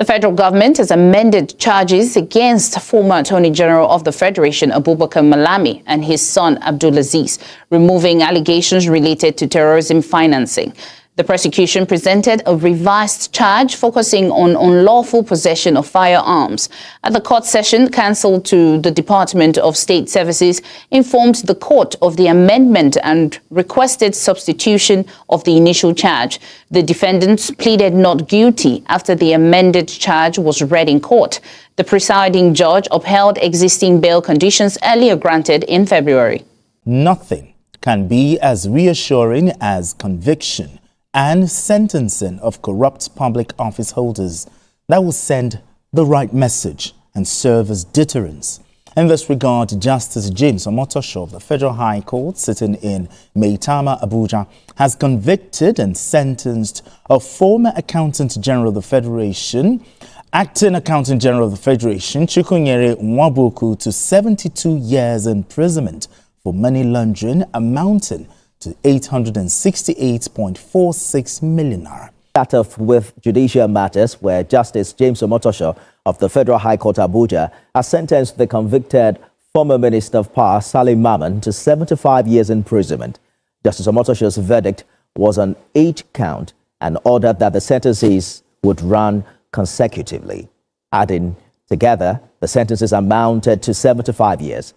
The federal government has amended charges against former Attorney General of the Federation, Abubakar Malami, and his son, Abdulaziz, removing allegations related to terrorism financing. The prosecution presented a revised charge focusing on unlawful possession of firearms. At the court session, counsel to the Department of State Services informed the court of the amendment and requested substitution of the initial charge. The defendants pleaded not guilty after the amended charge was read in court. The presiding judge upheld existing bail conditions earlier granted in February. Nothing can be as reassuring as conviction and sentencing of corrupt public office holders that will send the right message and serve as deterrence. In this regard, Justice James Omotosho of the Federal High Court, sitting in Maitama, Abuja, has convicted and sentenced a former Accountant General of the Federation, Acting Accountant General of the Federation, Chukwunyere Nwabuku, to 72 years imprisonment for money laundering amounting to 868.46 million naira. Start off with judicial matters, where Justice James Omotosho of the Federal High Court Abuja has sentenced the convicted former Minister of Power, Salim Mamman, to 75 years imprisonment. Justice Omotosho's verdict was on 8 counts and ordered that the sentences would run consecutively. Adding together, the sentences amounted to 75 years.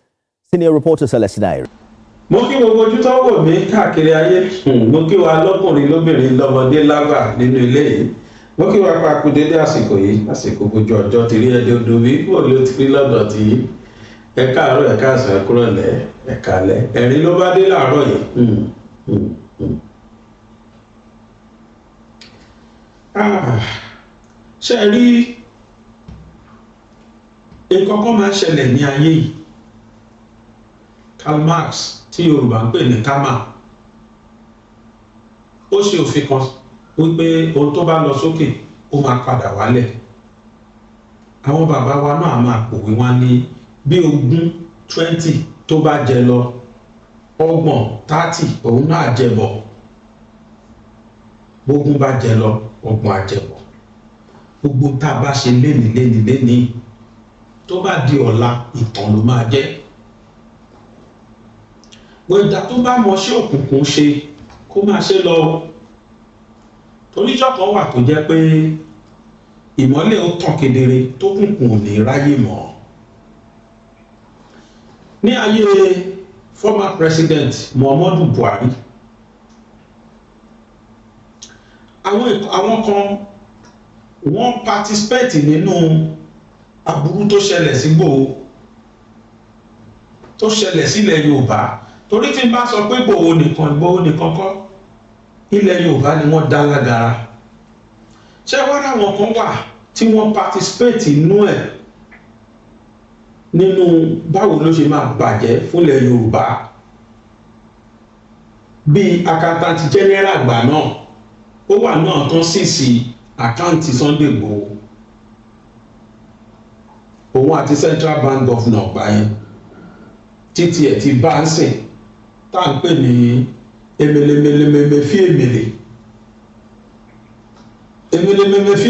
Senior reporter Celestina. Mo kí gbogbo ojú tó wò mí káàkiri ayé, mo kí wa lọ́kùnrin lóbìnrin lọ́mọdé lágbà nínú ilé yìí. Mo kí wa pa kú dédé àsìkò yìí, àsìkò gbogbo ọjọ́ ti rí ẹjọ́ dobi kò ló ti rí lọ́dọ̀ tí ẹ káàárọ̀ ẹ káàsán ẹ kúrọ̀lẹ́ ẹ káalẹ́. Ẹ̀rín ló bá dé láàárọ̀ yìí. Ṣé ẹ rí nǹkan kan máa ń ṣẹlẹ̀ ní ayé yìí? Karl Marx tí Yorùbá ń pè ní karma, ó ṣe òfin kan wípé ohun tó bá lọ sókè ó máa padà wálẹ̀. Àwọn bàbá wa náà máa pòwe wá ní bí ogún 20 tó bá jẹ lọ, ọgbọ̀n 30 òun náà jẹbọ. Bógún bá jẹ lọ, ọgbọ̀n àjẹbọ. Gbogbo tá a bá ṣe lénìí tó bá di ọ̀la ìtàn ló máa jẹ́. Gbogbo tó bá mọṣẹ́ òkùnkùn ṣe kó máa ṣe lọ. Toríjọ́ kan wà tó jẹ́ pé ìmọ́lẹ̀ ó tàn kedere tó kùnkùn ò ní ráyè mọ́. Ní ayé former president Muhammadu Buhari, àwọn kan wọ́n participate nínú aburú tó ṣẹlẹ̀ sí Igboho, tó ṣẹlẹ̀ sílẹ̀ Yorùbá. Torí tí n bá sọ pé Igboho nìkan kọ́, ilẹ̀ Yorùbá ni wọ́n dá lágara. Ṣé wá láwọn kan wà tí wọ́n participate nínú ẹ̀, nínú báwo ló ṣe máa bàjẹ́ fúnlẹ̀ Yorùbá? Bí Accountant General àgbà náà, ó wà náà tán sí àkáǹtì Sunday Igboho. Òun àti Central Bank Governor gbà yẹn títí ẹ̀ ti bá ń sìn tá à ń pè ní emelemele fi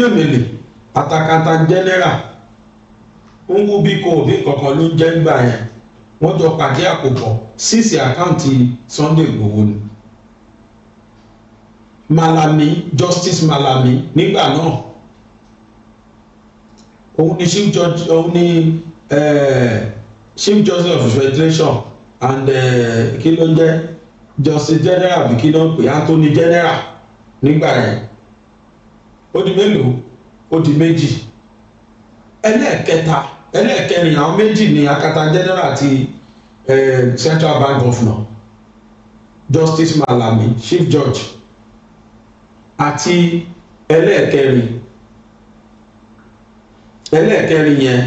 emele Accountant General ń wú bí kò bí kankan ló ń jẹ́ gbà yẹn. Wọ́n jọ pàdé àkópọ̀ sísì àkáǹtì Sunday Igboho ni. Malami, Justice Malami nígbà náà, òun ni Chief Judge, òun ni Chief Justice of the Federation and kí ló ń jẹ́ Justice General bí kí ló ń pè Attorney General nígbà yẹn. Ó di mélòó? Ó di méjì. Ẹlẹ́ẹ̀kẹrin àwọn méjì ni Accountant General àti Central Bank Governor, Justice Malami, Chief Judge, àti ẹlẹ́ẹ̀kẹrin yẹn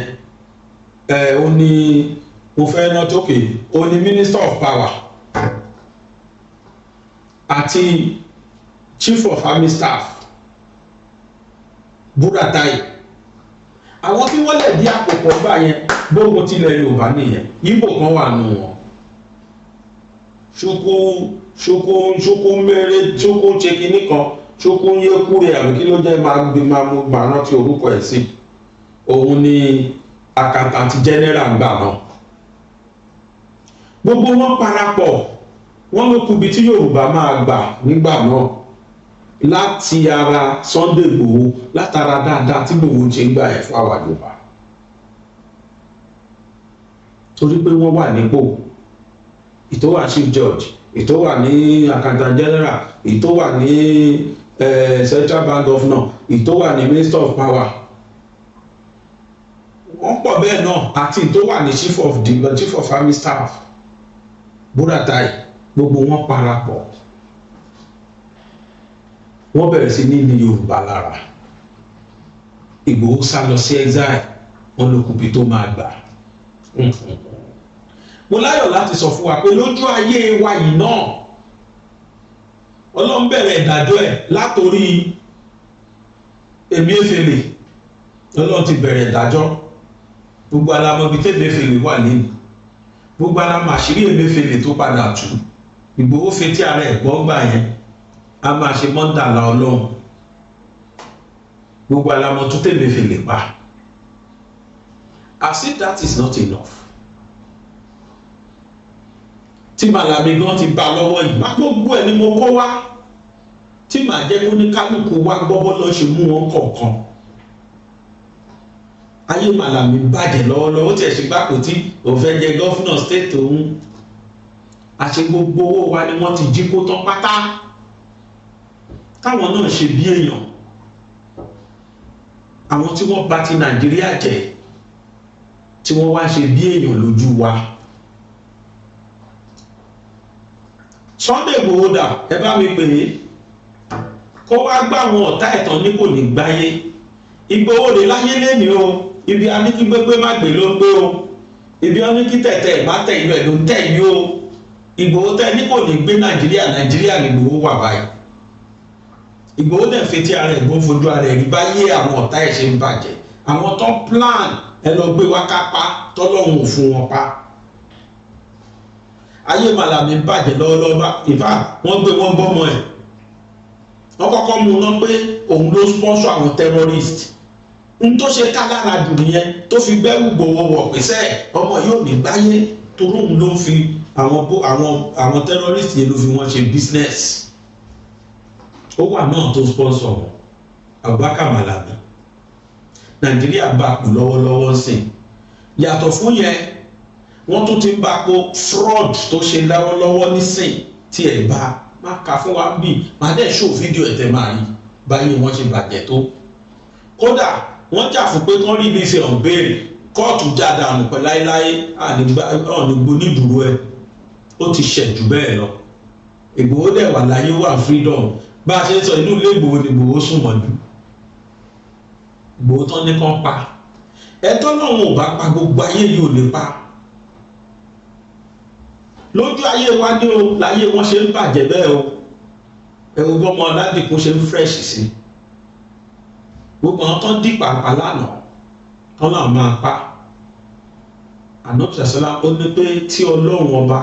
ó ní mo fẹ́ ná tókè, ó ní Minister of Power àti Chief of Army Staff Buratai. Àwọn tí wọ́n lè di àpòpọ̀ gbà yẹn gbogbo tilẹ̀ Yorùbá nìyẹn. Ìgbò kan wà nù wọn. Ṣókó mẹ́rẹ́ ṣókó ṣe kinní kan ṣókún yé kúrè àbí kí ló jẹ́ máa rántí orúkọ ẹ̀ sí òun ni accountant general gbà náà gbogbo wọn parapọ̀ wọ́n ló kúbi tí Yorùbá máa gbà nígbà náà láti ara Sunday Igboho látara dáadáa tí Igboho ṣe ń gbà ẹ̀ fún àwa Yorùbá torí pé wọ́n wà nípò ìtò wà chief judge ìtò wà ní accountant general ìtò wà ní central bank governor ìtò wà ní minister of power wọ́n pọ̀ bẹ́ẹ̀ náà àti ìtò wà ní chief of army staff Buratai gbogbo wọn parapọ̀ wọ́n bẹ̀rẹ̀ sí ní Yorùbá lára Ìgbòho sá lọ sí exile wọn ló kùbí tó máa gbà mo láyọ̀ láti sọ fún wa pé lójú ayé wa yìí náà Ọlọ́run bẹ̀rẹ̀ ìdájọ́ ẹ̀ látorí Emefiele Ọlọ́run ti bẹ̀rẹ̀ ìdájọ́ gbogbo alamọbi tí Emefiele wà nínú gbogbo alamọ àṣírí Emefiele tó padà tú Ìgbòho fetí ara ẹ̀ gbọ́ gbà yẹn a máa ṣe mọ́ndàlá Ọlọ́run gbogbo alamọ tó Emefiele pa as if that is not enough tí Malami gan ti bá lọ́wọ́ yìí má gbogbo ẹ̀ ni mo kọ́ wá tí màá jẹ́ kó ní kálukú wá gbọ́bọ́ lọ́ ṣe mú wọn kọ̀ọ̀kan ayé Malami bàjẹ́ lọ́wọ́lọ́wọ́ tí ẹ̀ ṣe gbàpò tí òun fẹ́ jẹ gọ́fúnà state òun àṣẹ gbogbo owó wa ni wọ́n ti jí kó tán pátá káwọn náà ṣe bí èèyàn àwọn tí wọ́n bà ti Nàìjíríà jẹ́ tí wọ́n wá ṣe bí èèyàn lójú wa Sunday Igboho dà ẹ bá mi pè é kó wá gbá àwọn ọ̀tá ẹ̀tàn ní kò ní gbáyé Igboho lè láyé lẹ́ni o ibi a ní kí gbégbé má gbé ló ń gbé o ibi a ní kí tẹ̀tẹ̀ má tẹ̀ ibẹ̀ ló ń tẹ̀ yí o Igboho tẹ̀ ní kò ní gbé Nàìjíríà ní Igboho wà báyìí Igboho dẹ̀ fetí ara ẹ̀ gbọ́n fojú ara ẹ̀ rí báyé àwọn ọ̀tá ẹ̀ ṣe ń bàjẹ́ àwọn tó plan ẹ lọ gbé wá kápá tọ́lọ́hun ò fún wọn pa ayé Malami bàjẹ́ lọ́wọ́lọ́wọ́ ìfà wọ́n gbé wọ́n bọ́mọ ẹ̀ wọ́n kọ́kọ́ mú un náà pé òun ló sponsor àwọn terrorist n tó ṣe ká lára jù nìyẹn tó fi bẹ́rù Igboho wọ̀ pèsè ọmọ yóò ní gbáyé torí òun ló fi àwọn terrorist yẹn ló fi wọ́n ṣe business ó wà náà tó sponsor wọn Abubakar Malami Nàìjíríà bá kú lọ́wọ́lọ́wọ́ sí yàtọ̀ fún yẹn wọ́n tún ti ń bá kó fraud tó ṣe lọ́wọ́lọ́wọ́ nísìn tí ẹ̀ bá má ka fún wa bí má dẹ̀ ṣó fídíò ẹ̀ tẹ́ máa rí báyìí wọ́n ṣe bàjẹ́ tó kódà wọ́n jà fún pé kán rí ibi fi hàn béèrè kóòtù jáde àmì pẹ̀ láéláé ànígbò nídùúró ẹ̀ ó ti ṣẹ̀ jù bẹ́ẹ̀ lọ Ìgbòho dẹ̀ wà láyé wà freedom bá a ṣe ń sọ inú ilé Ìgbòho ni Ìgbòho sùn mọ́jú Ìgbòho tán ní kán pa ẹ̀tọ́ náà wọn ò bá pa gbogbo ayé yìí ò lè pa lójú ayé wa ní o láyé wọn ṣe ń bàjẹ́ bẹ́ẹ̀ o ẹ̀rù gbọ́mọ Ọládìkún ṣe ń fresh sí gbogbo àwọn tán dì pàpà lánàá tán náà máa pa ànábìsàsọ́lá ó ní pé tí Ọlọ́run ọba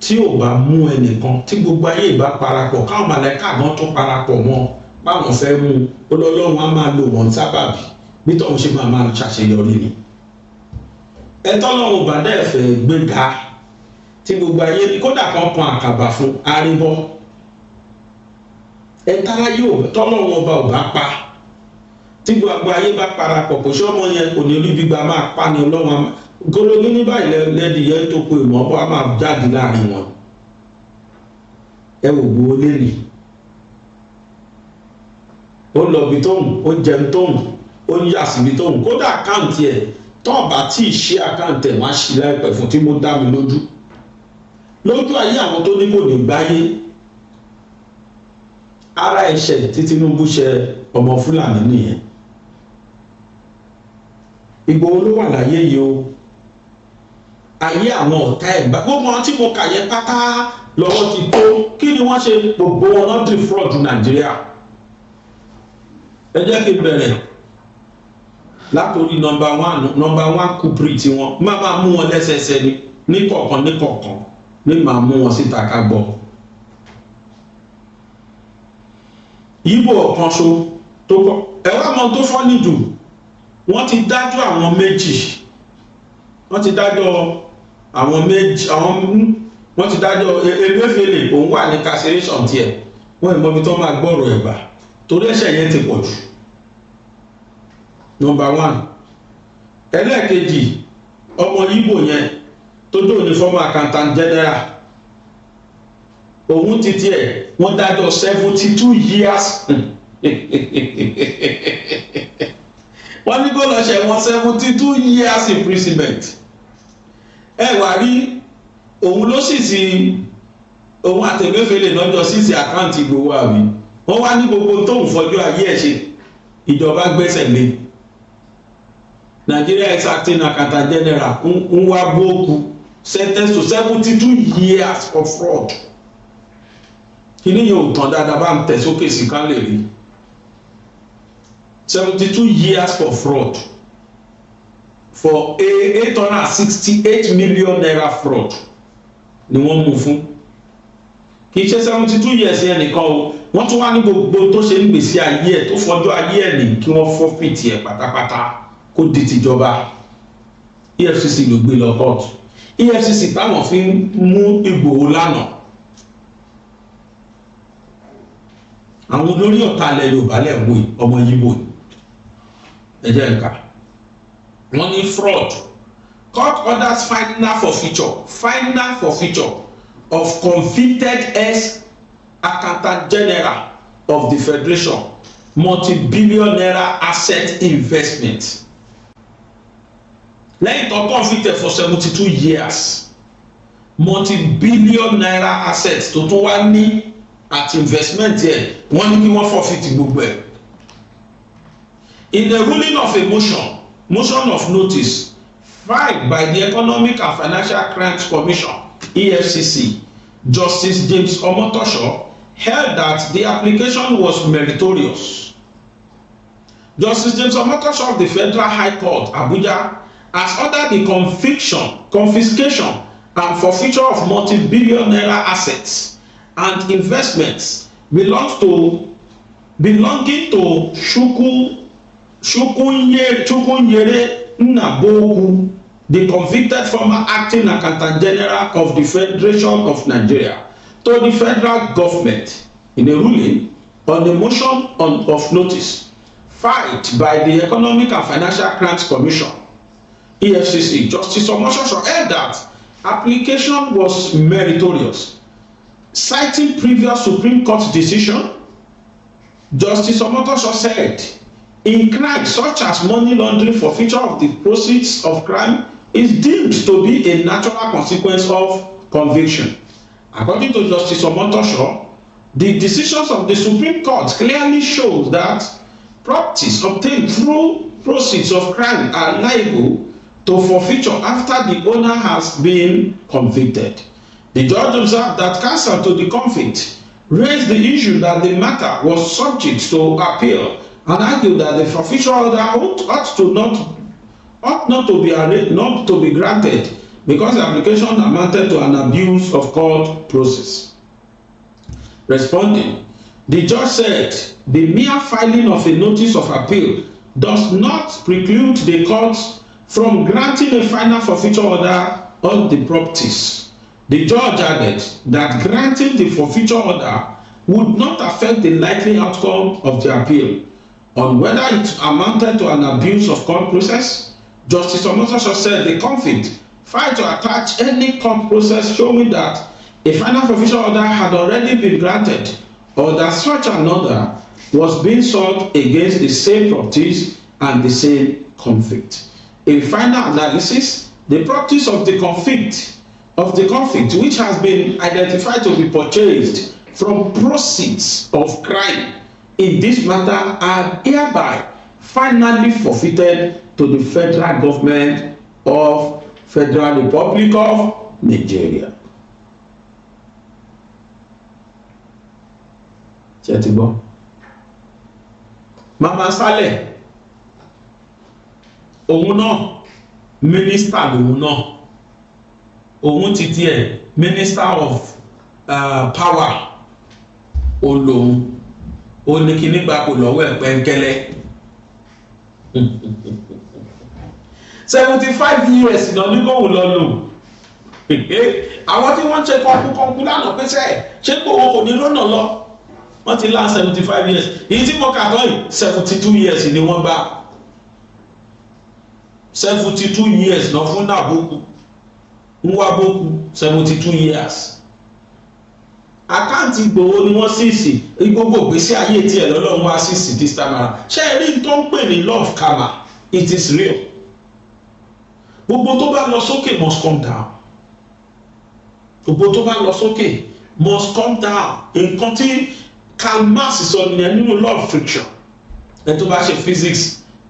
tí ò bá mú ẹnìkan tí gbogbo ayé ìbá parapọ̀ káwọn màlẹ́kà náà tó parapọ̀ wọn báwọn fẹ́ mú Ọlọ́run á máa lò wọ́n sábàbí bí tóun ṣe máa ṣàṣeyọrí ni ẹ̀tọ́ lọ́run bá dẹ̀ fẹ́ gbéga tí gbogbo ayé kódà kan pọn àkàbà fún àríbọ ẹ̀tara yóò tọ́lọ́run ọba ò bá pa tí gbogbo ayé bá parapọ̀ kò sí ọmọ yẹn kò ní orí gbígba máa pa ní Ọlọ́run gólógí ní báyìí lẹ́dí yẹn tó pe ìmọ̀ bọ́ a máa jáde láàrin wọn ẹ wò Ìgbòho lélẹ̀ ó lọ bí tóun ó jẹun tóun ó ń yà síbi tóun kódà àkáǹtì ẹ̀ tọ́ọ̀ bá tí ì ṣe àkáǹtì ẹ̀ má ṣí láìpẹ́ fún tí mo dá mi lójú ayé àwọn tó ní kò ní gbáyé ara ẹ̀ṣẹ̀ tí Tinubu ṣe ọmọ Fúlàní nìyẹn Ìgbòho ló wà láyé yìí o ayé àwọn ọ̀tá ẹ̀ gbogbo wọn tí mo kà yẹn pátá lọ́wọ́ ti tó kí ni wọ́n ṣe gbogbo wọn náà ti fraud Nàìjíríà ẹ jẹ́ kí n bẹ̀rẹ̀ látòrí nọmba one kúpìrì tí wọ́n máa mú wọn lẹ́sẹẹsẹ ní kọ̀ọ̀kan ní máa mú wọn síta ká gbọ́ Igbo kan ṣo tó kọ́ ẹ wá mọ tó fọ́ níjù wọ́n ti dájọ́ àwọn méjì wọ́n ti dájọ́ àwọn méjì wọ́n ti dájọ́ Emefiele òun wà ní cancellation tiẹ̀ wọ́n ìmọ̀ ibi tó máa gbọ́rọ̀ ẹ̀gbà torí ẹ̀ṣẹ̀ yẹn ti pọ̀ jù number 1 ẹlẹ́ẹ̀kejì ọmọ Igbo yẹn tó dò ní former accountant general òun ti tiẹ̀ wọ́n dájọ́ 72 years wọ́n ní kó lọ ṣẹ̀wọ̀n 72 years imprisonment ẹ wá rí òun ló sì ti òun àtẹ̀mẹ́fẹ́lẹ̀ lọ́jọ́ sísì àkáǹtì Igboho àbí wọ́n wá ní gbogbo tóun fọjọ́ ayé ẹ̀ ṣe ìjọba gbẹ́sẹ̀ lé Nigeria is acting accountant general ń wá gbóòkú sentenced to 72 years for fraud kí ni yóò tán dáadáa bá ń tẹ̀ sókè sí ká lè rí 72 years for fraud for 868 million naira fraud ni wọ́n mú fún kì í ṣe 72 years yẹn nìkan o wọ́n tún wá ní gbogbo tó ṣe ń gbèsè ayé ẹ̀ tó fọjọ́ ayé ẹ̀ ní kí wọ́n forfeit ẹ̀ pátápátá kó di tìjọba EFCC ló gbé lọ court EFCC táwọn fi ń mú Ìgbòho lánàá àwọn olórí ọ̀tá ilẹ̀ Yorùbá lẹ̀ wò ọmọ Yíbò ẹ̀jẹ̀ nǹkan wọ́n ní fraud court orders final forfeiture of convicted ex-accountant general of the Federation multi-billion naira asset investment lẹ́yìn tó convicted for 72 years multi-billion naira assets tó tún wá ní àti investment yẹn wọ́n ní kí wọ́n forfeit gbogbo ẹ̀. In the ruling of a motion of notice filed by the Economic and Financial Crimes Commission EFCC, Justice James Omotosho held that the application was meritorious. Justice James Omotosho of the Federal High Court, Abuja, has ordered the confiscation and forfeiture of multi-billion naira assets and investments belonging to Chukwunyere Nnabogu, the convicted former acting accountant general of the Federation of Nigeria, to the federal government in a ruling on the motion of notice filed by the Economic and Financial Crimes Commission EFCC. Justice Omotosho held that application was meritorious. Citing previous Supreme Court decision, Justice Omotosho said, in crime such as money laundering, forfeiture of the proceeds of crime is deemed to be a natural consequence of conviction. According to Justice Omotosho, the decisions of the Supreme Court clearly shows that properties obtained through proceeds of crime are liable to forfeiture after the owner has been convicted. The judge observed that counsel to the convict raised the issue that the matter was subject to appeal and argued that the forfeiture order ought not to be granted because the application amounted to an abuse of court process. Responding, the judge said the mere filing of a notice of appeal does not preclude the court from granting a final forfeiture order on the properties. The judge added that granting the forfeiture order would not affect the likely outcome of the appeal. On whether it amounted to an abuse of court process, Justice Omotosho said the convict filed to attach any court process showing that a final forfeiture order had already been granted or that such an order was being sought against the same properties and the same convict. In final analysis, the properties of the convict which has been identified to be purchased from proceeds of crime in this matter are hereby finally forfeited to the federal government of Federal Republic of Nigeria. Ṣé ti gbọ́? Mama Saleh òun náà mínísítà lòun náà òun ti tiẹ̀ minister of power olóhun ó ní kíní gbapò lọ́wọ́ ẹ̀ pẹ́ńkẹ́lẹ́ 75 years náà ní kóhùn lọ lò àwọn tí wọ́n ń ṣe kọ́ńkú lánàá pé ṣé Igboho kò ní lọ́nà lọ wọ́n ti lá 75 years èyí tí mo kà tán yìí 72 years ni wọ́n bá 72 years náà fún Nàbókù Nwaboku 72 years àkáǹtì Igboho ni wọ́n síìsì gbogbo ìgbésí ayé tiẹ̀ lọ́lọ́run wá síìsì this time around ṣé ẹ rí tó ń pè ní love karma it is real gbogbo tó bá lọ sókè must come down gbogbo tó bá lọ sókè must come down nǹkan tí Karl Marx sọ nìyẹn nínú law of friction ẹ tó bá ṣe physics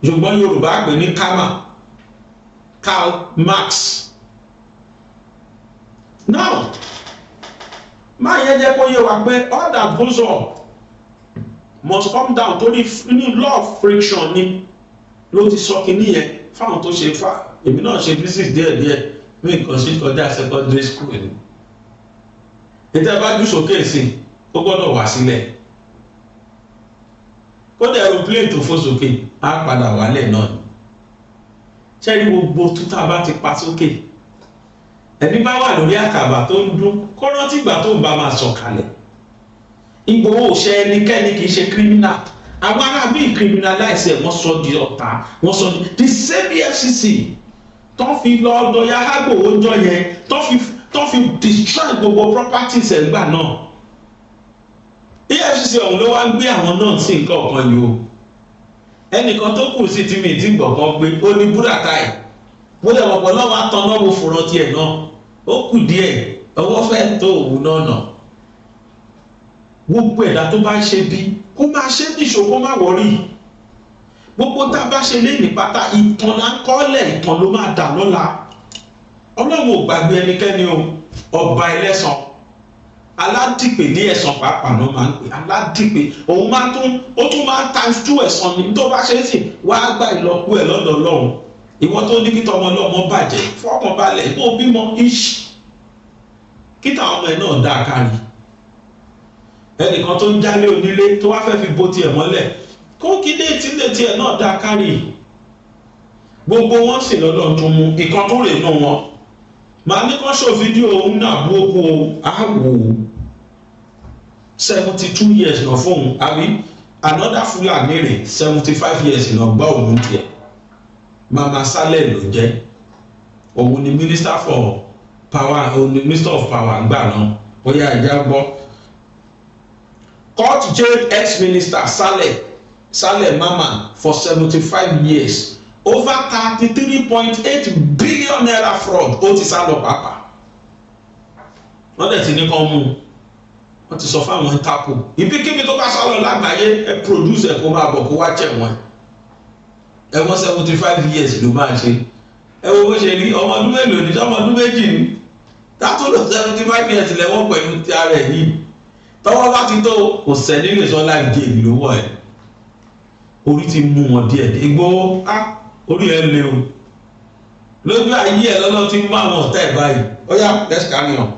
ṣùgbọ́n Yorùbá pè ní karma Karl Marx. Now máa yẹ jẹ́ kó yé wa pé all that goes up must come down torí ní law of friction ni ló ti sọ kínní yẹn fáwọn tó ṣe fà èmi náà ṣe physics díẹ̀díẹ̀ mí nǹkan ṣe kọjá secondary school ni ètò bá jù sókè sí ó gbọ́dọ̀ wá sílẹ̀ kódà aeroplane tó fò sókè á padà wálẹ̀ náà ni ṣé ní gbogbo tútà bá ti pa sókè ẹni bá wà lórí àkàbà tó ń dún kó rántí ìgbà tó ń bá máa sọ̀kalẹ̀ Igboho ò ṣe ẹnikẹ́ni kì í ṣe criminal àwọn ará bíi criminalize ẹ̀ wọ́n sọ di ọ̀tá wọ́n sọ di the same EFCC tó fi lọ ọdọ ya Igboho jọ yẹn tó fi destroy gbogbo properties ẹ̀ gbà náà EFCC ọ̀hún ló wá ń gbé àwọn náà sí nǹkan ọ̀kan yìí o ẹnìkan tó kù sí tìmí tí gbọ̀ngàn gbé ó ní búràkà ẹ̀ mo lè wọ̀pọ̀ náà wá tan náà wo fòrán tiẹ̀ náà ó kù díẹ̀ ọwọ́ fẹ́ tó òun náà nà gbogbo ẹ̀dá tó bá ń ṣe bí kó máa ṣe níṣó kó má wọrí gbogbo tá a bá ṣe lé ní pátá ìtàn là ń kọ́lẹ̀ ìtàn ló máa dà lọ́la Ọlọ́run ò gbàgbé ẹnikẹ́ni o ọba ẹlẹ́san aládìpé ní ẹ̀san pàápàá náà máa ń pè aládìpé òun máa tún máa times 2 ẹ̀san ní tó bá ṣe é sì wàá gba ìlọ́po ẹ̀ lọ́dọ̀ Ọlọ́run ìwọ tó ní kíta ọmọ ọlọ́mọ bàjẹ́ fọ́ọ̀mọ̀ balẹ̀ bó bímọ iṣ kíta ọmọ ẹ̀ náà dá kárí ẹnìkan tó ń jálé onílé tó wá fẹ́ fi bó tiẹ̀ mọ́lẹ̀ kó kílé tílé tiẹ̀ náà dá kárí gbogbo wọn sì lọ́dọ̀ tó mú ìkan tó rè nù wọn màá ní kán ṣò fídíò òun náà bú oko àwò 72 years náà fóun àbí another Fulani rè 75 years náà gbá òun tiẹ̀ Mama Saleh ló jẹ́ òun ni minister for power òun ni minister of power gbà náà bóyá ìjà gbọ́ court jailed ex-minister Saleh Mama for 75 years over 33.8 billion naira fraud ó ti sá lọ pàápàá wọ́n dẹ̀ ti ní kán mú wọ́n ti sọ fáwọn tapo ibikíbi tó bá sá lọ lágbàáyé ẹ produce ẹ kó máa bọ̀ kó wá jẹ̀ wọ́n ẹ̀wọ̀n 75 years ló máa ṣe ẹ̀wọ̀n bó ṣe rí ọmọ ọdún mélòó ní ọmọ ọdún méjì ní tátó lọ 75 years lẹ́wọ̀n pẹ̀lú ti ara ẹ̀ yìí tọ́wọ́ bá ti tó kò sẹ́ni lè sọ láì dé ìlú wọ̀ ẹ̀ orí ti mú wọn díẹ̀ Igboho orí ẹ̀ lé o lójú ayé ẹ̀ lọ́lọ́ ti mú àwọn ọ̀tá ẹ̀ báyìí ó yá let's carry on.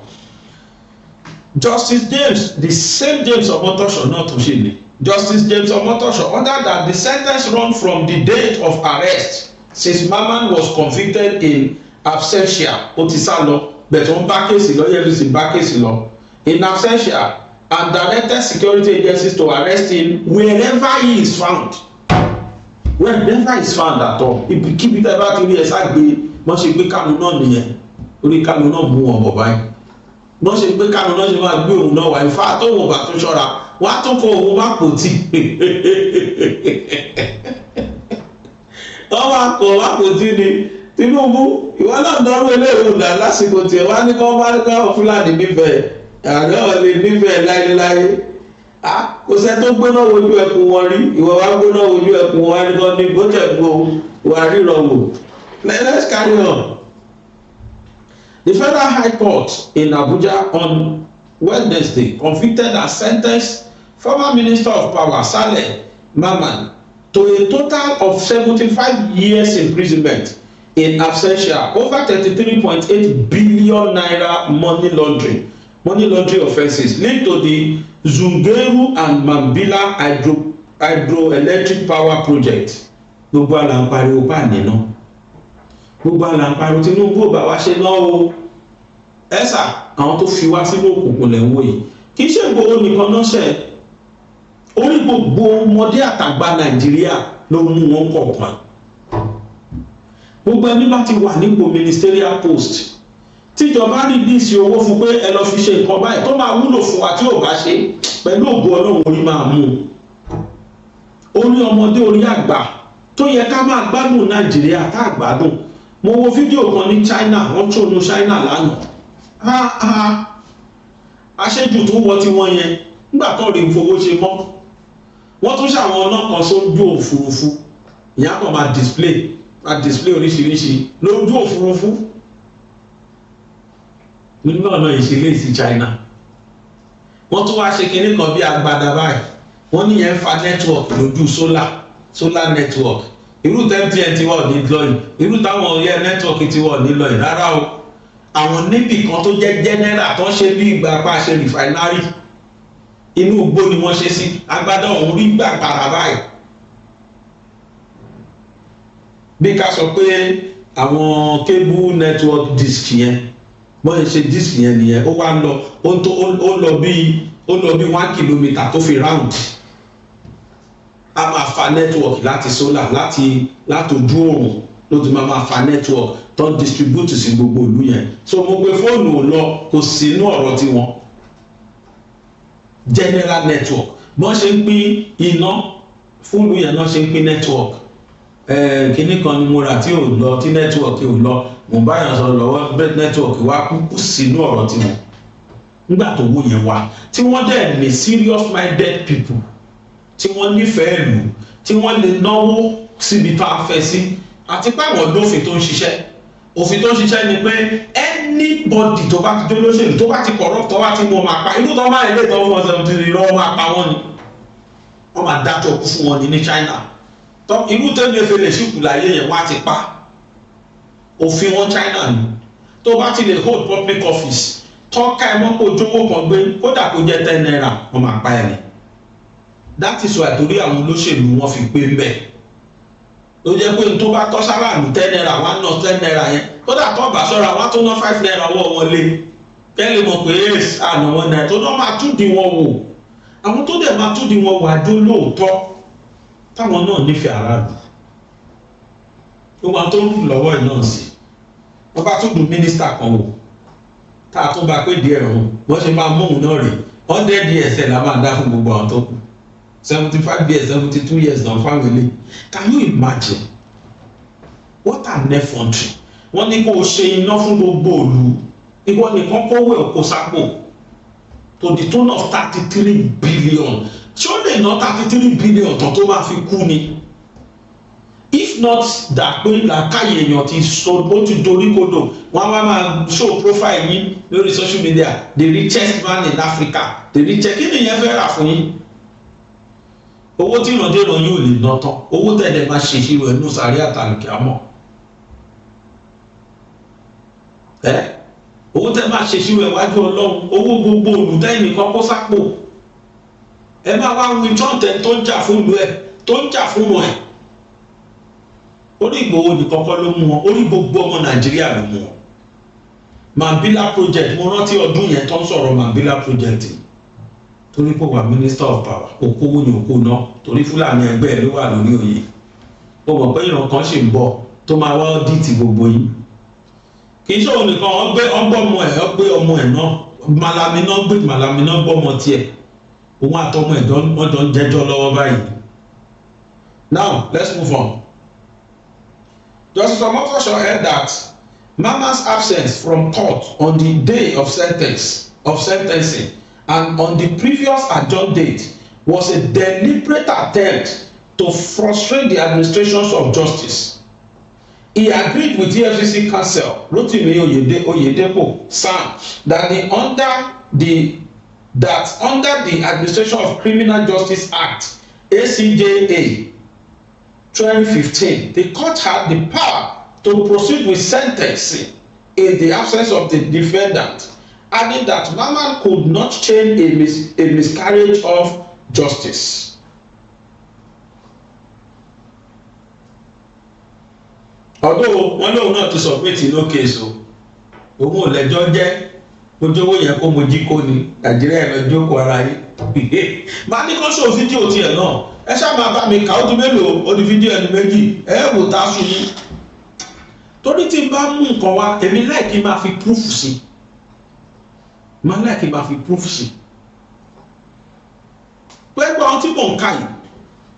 Justice James the same James Omotosho náà tó ṣe lè Justice James Omotosho ordered that the sentence run from the date of arrest since Mamman was convicted in absentia ó ti sá lọ bẹ̀tọ̀ ń bá kéèsì lọ EFCC bá kéèsì lọ in absentia and directed security agencies to arrest him wherever he is found wherever he is found at all ibikíbi tẹ́ bá ti rí ẹ ságbe wọ́n ṣe gbé Kánú náà nìyẹn orí Kánú náà mú wọn bọ̀ báyìí wọ́n ṣe gbé Kánú náà ṣe máa gbé òun náà wá ìfá tó wọ̀ bá tó ṣọ́ra wá tó kọ òun má pò tí wọ́n máa kọ̀ wá pò tí ni Tinubu ìwọ náà dánwó eléyìí ọ̀dà lásìkò tiẹ̀ wá ní kọ́ bá káwọn Fúlàní nífẹ̀ẹ́ ààrẹ ọ̀lẹ́ nífẹ̀ẹ́ láéláé kò sẹ́ tó gbóná wojú ẹkùn wọn rí ìwọ wá gbóná wojú ẹkùn wọn rí kan ní bó tẹ̀ gbó wà ríran wò. Let's carry on. The Federal High Court in Abuja on Wednesday convicted and sentenced former Minister of Power Saleh Mamman to a total of 75 years imprisonment in absentia over 33.8 billion naira money laundering offences linked to the Zungeru and Mambila hydroelectric power project. Gbogbo àlà ń pariwo pa nínú. Gbogbo àlà ń pariwo Tinubu ò bá wa ṣe náà o. Ẹ́sà àwọn tó fi wá sínú òkùnkùn lẹ̀ ń wò yìí. Kì í ṣe Igboho nìkan náà ṣe. Orí gbogbo ọmọdé àtàgbà Nàìjíríà ló mú wọn kọ̀ọ̀kan. Gbogbo ẹni bá ti wà nípò ministerial post. Tíjọba rí bí sí owó fún pé ẹ lọ fi ṣe nǹkan báyìí tó máa wúlò fún wa tí ò bá ṣe pẹ̀lú ògo Ọlọ́run orí máa mú un. Orí ọmọdé orí àgbà tó yẹ ká máa gbádùn Nàìjíríà tá àgbádùn. Mo wo fídíò kan ní China, wọ́n tún nu China lánàá. Aṣẹ́jù tó wọ́ tí wọ́n yẹn nígbà tó rí fowó ṣe mọ́. Wọ́n tún ṣàwọn ọlọ́kan sójú òfurufú. Ìyá kan máa display oríṣiríṣi lójú òfurufú. Nínú ọ̀nà ìṣẹ̀lẹ̀ sí China. Wọ́n tún wá ṣe kinní kan bí agbada báyìí. Wọ́n ní yẹn fa network lójú solar network. Irú MTN ti wọ̀ ní lọ́yìn. Irú táwọn yẹ network ti wọ̀ ní lọ́yìn rárá o. Àwọn níbì kan tó jẹ́ general tó ṣe bí ìgbà pa ṣe refinery. Inú igbó ni wọ́n ṣe sí. Agbada ọ̀hún rí gbà para báyìí. Bí ká sọ pé àwọn cable network disk yẹn bọ́n ṣe disk yẹn nìyẹn ó wá lọ ó lọ bí 1 kilometre tó fi round. A máa fa network láti solar láti ojú oòrùn ló ti máa fa network tó ń distribute sí gbogbo ìlú yẹn. So mo pe fóònù ò lọ kò sí inú ọ̀rọ̀ tiwọn. General network bọ́n ṣe ń pín iná fóònù yẹn náà ṣe ń pín network. Kíní kan ni mo rà tí ò lọ tí network ò lọ mo bá yàn sọ lọ́wọ́ bẹ́ẹ̀ network wá kú sínú ọ̀rọ̀ tiwọn. Nígbà tó wó yẹn wá tí wọ́n dẹ̀ ní serious minded people tí wọ́n nífẹ̀ẹ́ ìlú tí wọ́n lè náwó síbi tá a fẹ́ sí àti pé àwọn lófin tó ń ṣiṣẹ́. Òfin tó ń ṣiṣẹ́ ni pé anybody tó bá ti jó lóṣèlú tó bá ti corrupt tó bá ti mú ọmọ apá inú tó máa ilé ìtọ́wọ́ wọn sẹ́wọ́n ti rí lọ́wọ́ máa pa wọ́n ni. Wọ́n máa dájọ́ kú fún wọn ní China. Irú tẹ́lẹ̀ fẹ́lẹ̀ ṣùkú láyé yẹn wá ti pa. Òfin wọn China ni. Tó bá ti lè hold public office tọ́ka ẹ̀mọ́ kó jówó kan gbé kódà kó jẹ́ 10 naira wọ́n máa pa ẹni. That is why torí àwọn olóṣèlú wọn fi pé ń bẹ̀. Ló jẹ́ pé tó bá tọ́ sáláàlú 10 naira wọ́n á ná 10 naira yẹn kódà tó bá sọ́ra wọ́n á tó ná 5 naira ọwọ́ wọn lé. Kẹ́lẹ́ mọ̀ pé àná wọn náà tó náà máa túdi wọn wò. Àwọn tó dẹ̀ máa túdi wọn wò àjọ lóòótọ́ táwọn náà nífẹ̀ẹ́ aráàlú. Gbogbo àwọn tó ń rù lọ́wọ́ ẹ̀ náà sí. Wọ́n bá tún dùn mínísítà kan wò. Tá a tún bá pé díẹ̀ ọ̀hún wọ́n ṣe máa mú òun náà rè 100 years ẹ̀ la máa dá fún gbogbo àwọn tó kù 75 years 72 years náà fáwọn ilé. Can you imagine what an effrontery. Wọ́n ní kó o ṣe iná fún gbogbo òlu ìwọ nìkan kówó ẹ̀ kó sápò to the tune of 33 billion. Ṣé ó lè ná 33 billion tán tó máa fi kú ni? If not that pé làákàyè èèyàn ti sọ ó ti dorí kodò wọ́n wá máa show profile yín lórí social media the richest man in Africa the richest kí nìyẹn fẹ́ rà fún yín? Owó tí ìràndéèràn yóò lè ná tán owó tẹ̀lé máa ṣe ìṣirò ẹnu sàárè àtàlùkì àmọ́ owó tẹ̀ máa ṣe ìṣirò ẹ̀wájú Ọlọ́run owó gbogbo olùtẹ́yìn nìkan kó sápò ẹ máa wá wí tọ́ǹtẹ̀ tó ń jà fún ìlú ẹ̀ tó ń jà fún wọn ẹ̀. Orí Ìgbòho nìkan kọ́ ló mú wọn orí gbogbo ọmọ Nàìjíríà ló mú wọn. Mambila project mo rántí ọdún yẹn tó ń sọ̀rọ̀ Mambila project torí pé wà minister of power okòwò ní òkú náà torí Fúlàní ẹgbẹ́ ẹ̀ ló wà lórí oyè. Ó mọ̀ pé ìran kan ṣì ń bọ̀ tó máa wá ọ́díìtì gbogbo yín. Kì í ṣe òun nìkan ọgbẹ́ ọmọ ẹ̀ náà Malami náà gbọ́ ọmọ tiẹ̀ òun àtọmọ ẹ̀ wọ́n jọ ń jẹ́jọ́ lọ́wọ́ báyìí. Now let's move on. Justice Omotosho held that Mama's absence from court on the day of sentencing and on the previous adjourned date was a deliberate attempt to frustrate the administrations of justice. He agreed with EFCC counsel Rotimi Oyedepo Sam that under the Administration of Criminal Justice Act ACJA 2015, the court had the power to proceed with sentencing in the absence of the defendant adding that Mama could not change a miscarriage of justice. Although one lóun náà ti submit no case o, òun ò lẹ́jọ́ jẹ́, ojówó yẹn kó mo jí kó ni, Nàìjíríà lọ jókòó ara yìí. Màá ní kó ṣò fídíò tiẹ̀ náà, ẹ ṣáà máa bá mi kà ó di mélòó, ó di fídíò ẹni méjì, ẹ wò tá a sùn yín. Torí tí n bá mú nǹkan wá, èmi láì kí n máa fi proof sí. Màá láì kí n máa fi proof sí. Pẹ́gbọ́n àwọn tí mò ń kà yìí,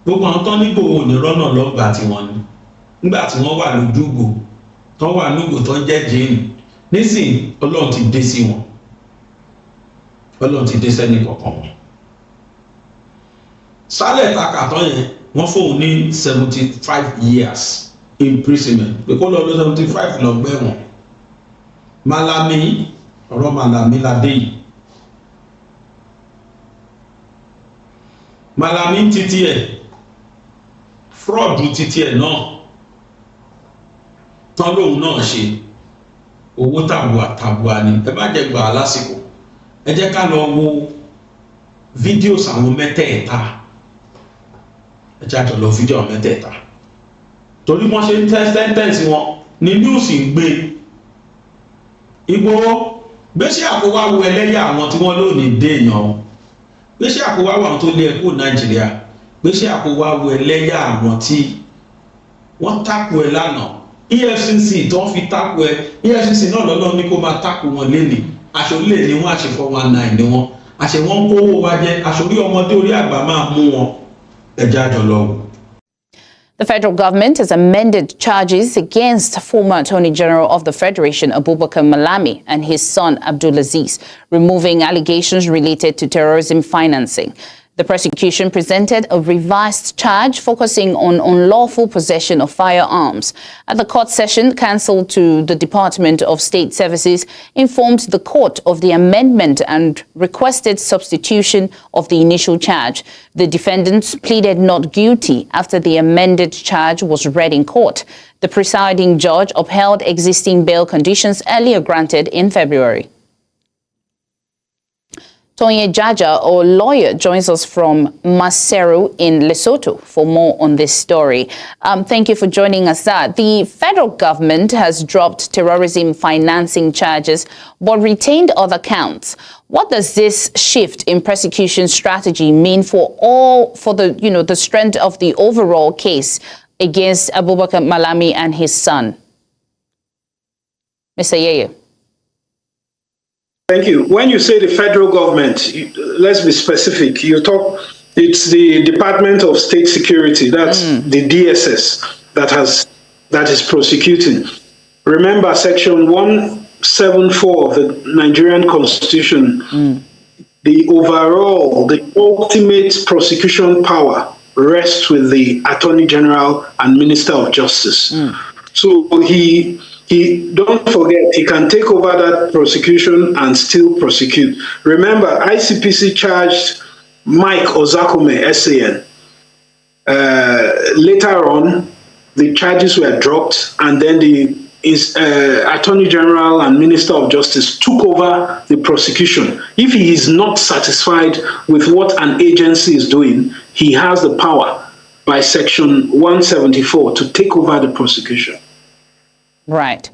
gbogbo àwọn tán nígbò òní rọ́nà lọ́gbà tiwọn ni. Nígbà tí wọ́n wà lójúgbò, tán wà lójúgbò tán jẹ́ jéènì. Nísìnyí, Ọlọ́run ti dé sí wọn. Ọlọ́run ti dé sẹ́ni kọ̀ọ̀kan wọn. Sálẹ̀ takàtọ́ yẹn, wọ́n fóun ní 75 years imprisonment. Pé kó lọ lọ 75 lọ gbẹ̀wọ̀n. Malami, ọ̀rọ̀ Malami ládé yìí. Malami títí ẹ̀, fraud títí ẹ̀ náà, tán lóun náà ṣe, owó tàbùà ni, ẹ má jẹ́ gbà á lásìkò. Ẹ jẹ́ ká lọ wo fídíòs àwọn mẹ́tẹ̀ẹ̀ta. Ẹ jẹ́ àjọ lọ fídíò àwọn mẹ́tẹ̀ẹ̀ta. Torí wọ́n ṣe ń sẹ́ńtẹ́ǹsì wọn ní news ń gbé. Igboho, gbéṣẹ́ àkówá wo ẹlẹ́yà àwọn tí wọ́n lónìí dé èèyàn wọn. Gbéṣẹ́ àkówá wo àwọn tó lé ẹkú Nàìjíríà. Gbéṣẹ́ àkówá wo ẹlẹ́yà àwọn tí wọ́n tákù ẹ lánàá. EFCC tó ń fi tákù ẹ, EFCC náà lọ́lọ́ ní kó máa tákù wọn lénìí. Aṣọ lè ní wọ́n, àṣẹ 419 ni wọ́n. Àṣẹ wọ́n ń kówó wa jẹ, aṣọ orí ọmọdé orí àgbà máa mú wọn. Ẹ jẹ́ àjọ lọ wò. The federal government has amended charges against former Attorney General of the Federation, Abubakar Malami, and his son, Abdulaziz, removing allegations related to terrorism financing. The prosecution presented a revised charge focusing on unlawful possession of firearms. At the court session, counsel to the Department of State Services informed the court of the amendment and requested substitution of the initial charge. The defendants pleaded not guilty after the amended charge was read in court. The presiding judge upheld existing bail conditions earlier granted in February. Tonye Jaja, our lawyer, joins us from Maseru in Lesotho for more on this story. Thank you for joining us, sir. The federal government has dropped terrorism financing charges but retained other counts. What does this shift in prosecution strategy mean for the strength of the overall case against Abubakar Malami and his son? Mr. Yeye. Thank you. When you say the federal government, let's be specific. It's the Department of State Security, that's the DSS, that is prosecuting. Remember Section 174 of the Nigerian Constitution, the ultimate prosecution power rests with the Attorney General and Minister of Justice. So he don't forget, he can take over that prosecution and still prosecute. Remember, ICPC charged Mike Ozakome, SAN. Later on, the charges were dropped, and then the Attorney General and Minister of Justice took over the prosecution. If he is not satisfied with what an agency is doing, he has the power by Section 174 to take over the prosecution. Right.